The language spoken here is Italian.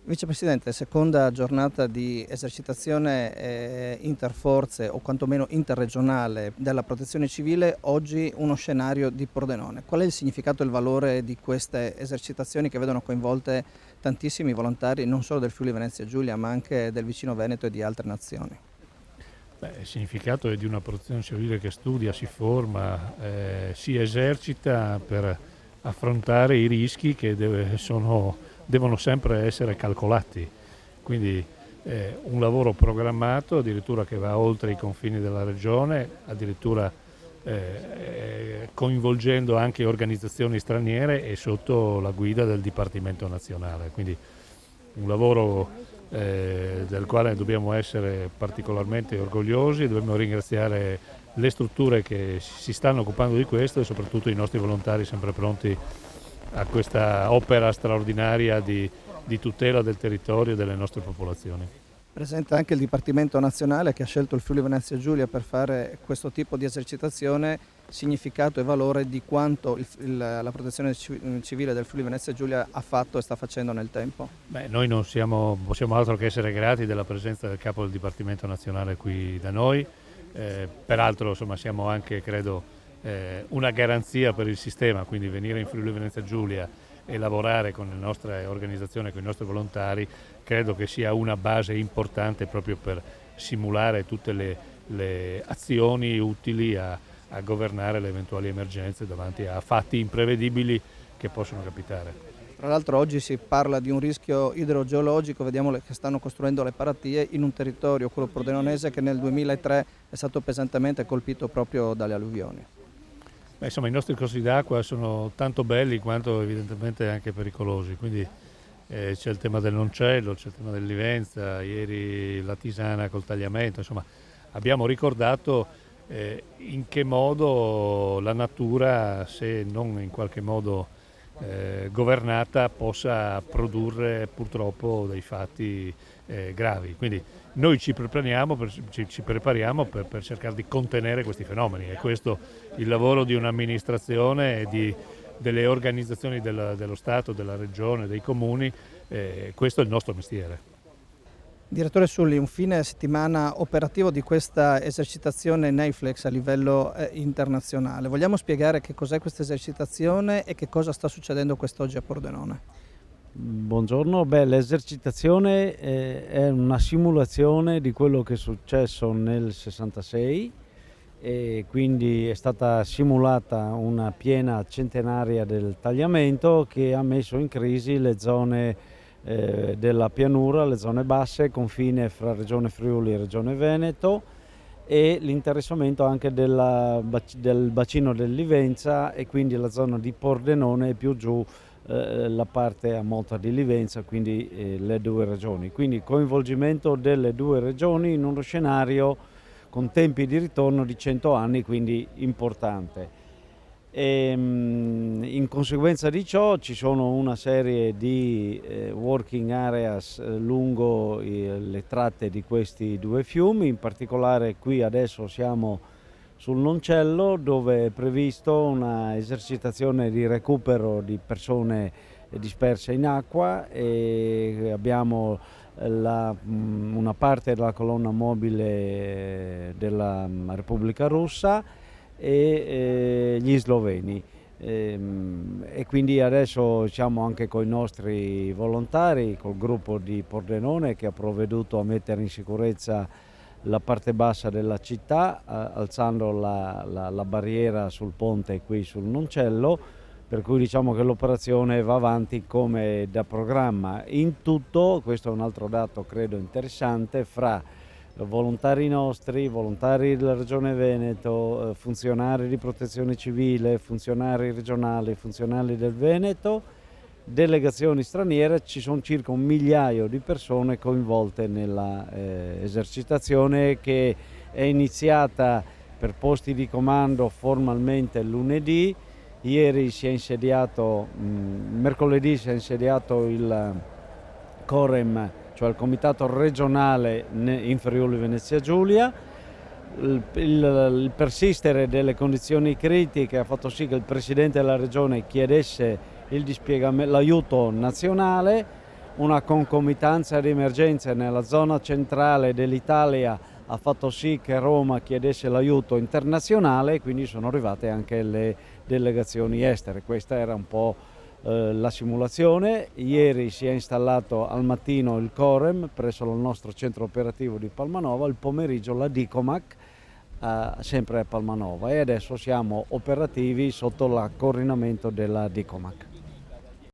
Vicepresidente, seconda giornata di esercitazione interforze o quantomeno interregionale della Protezione Civile, oggi uno scenario di Pordenone. Qual è il significato e il valore di queste esercitazioni che vedono coinvolte tantissimi volontari non solo del Friuli Venezia Giulia ma anche del vicino Veneto e di altre nazioni? Il significato è di una protezione civile che studia, si forma, si esercita per affrontare i rischi che devono sempre essere calcolati. Quindi un lavoro programmato, addirittura che va oltre i confini della regione, addirittura coinvolgendo anche organizzazioni straniere e sotto la guida del Dipartimento Nazionale. Quindi un lavoro del quale dobbiamo essere particolarmente orgogliosi, dobbiamo ringraziare le strutture che si stanno occupando di questo e soprattutto i nostri volontari sempre pronti a questa opera straordinaria di tutela del territorio e delle nostre popolazioni. Presente anche il Dipartimento Nazionale che ha scelto il Friuli Venezia Giulia per fare questo tipo di esercitazione, significato e valore di quanto la protezione civile del Friuli Venezia Giulia ha fatto e sta facendo nel tempo. Noi non possiamo altro che essere grati della presenza del capo del Dipartimento Nazionale qui da noi, peraltro insomma, siamo anche credo una garanzia per il sistema, quindi venire in Friuli Venezia Giulia e lavorare con le nostre organizzazioni, con i nostri volontari, credo che sia una base importante proprio per simulare tutte le azioni utili a governare le eventuali emergenze davanti a fatti imprevedibili che possono capitare. Tra l'altro oggi si parla di un rischio idrogeologico, vediamo che stanno costruendo le paratie in un territorio, quello pordenonese, che nel 2003 è stato pesantemente colpito proprio dalle alluvioni. Insomma, i nostri corsi d'acqua sono tanto belli quanto evidentemente anche pericolosi, quindi c'è il tema del Noncello, c'è il tema del Livenza, ieri la Tisana col tagliamento, insomma abbiamo ricordato in che modo la natura, se non in qualche modo governata, possa produrre purtroppo dei fatti gravi. Quindi noi ci prepariamo per cercare di contenere questi fenomeni, e questo il lavoro di un'amministrazione e delle organizzazioni dello Stato, della Regione, dei comuni, questo è il nostro mestiere. Direttore Sulli, un fine settimana operativo di questa esercitazione NAIFLEX a livello internazionale. Vogliamo spiegare che cos'è questa esercitazione e che cosa sta succedendo quest'oggi a Pordenone? Buongiorno, l'esercitazione è una simulazione di quello che è successo nel 66 e quindi è stata simulata una piena centenaria del tagliamento che ha messo in crisi le zone della pianura, le zone basse, confine fra Regione Friuli e Regione Veneto, e l'interessamento anche del bacino del Livenza e quindi la zona di Pordenone e più giù la parte a monta di Livenza, quindi le due regioni. Quindi coinvolgimento delle due regioni in uno scenario con tempi di ritorno di 100 anni, quindi importante. In conseguenza di ciò ci sono una serie di working areas lungo le tratte di questi due fiumi, in particolare qui adesso siamo sul Noncello, dove è previsto una esercitazione di recupero di persone disperse in acqua, e abbiamo una parte della colonna mobile della Repubblica Russa e gli sloveni. E quindi adesso siamo anche con i nostri volontari, col gruppo di Pordenone che ha provveduto a mettere in sicurezza la parte bassa della città, alzando la barriera sul ponte qui sul Noncello, per cui diciamo che l'operazione va avanti come da programma. In tutto, questo è un altro dato credo interessante, fra volontari nostri, volontari della Regione Veneto, funzionari di protezione civile, funzionari regionali, funzionari del Veneto, delegazioni straniere, ci sono circa 1 migliaio di persone coinvolte nella esercitazione, che è iniziata per posti di comando formalmente lunedì. Ieri si è insediato, mercoledì si è insediato il COREM, cioè il Comitato regionale in Friuli Venezia Giulia. Il persistere delle condizioni critiche ha fatto sì che il Presidente della Regione chiedesse l'aiuto nazionale. una concomitanza di emergenze nella zona centrale dell'Italia ha fatto sì che Roma chiedesse l'aiuto internazionale, quindi sono arrivate anche le delegazioni estere. Questa era un po' la simulazione. Ieri si è installato al mattino il Corem presso il nostro centro operativo di Palmanova, il pomeriggio la Dicomac sempre a Palmanova, e adesso siamo operativi sotto il coordinamento della Dicomac.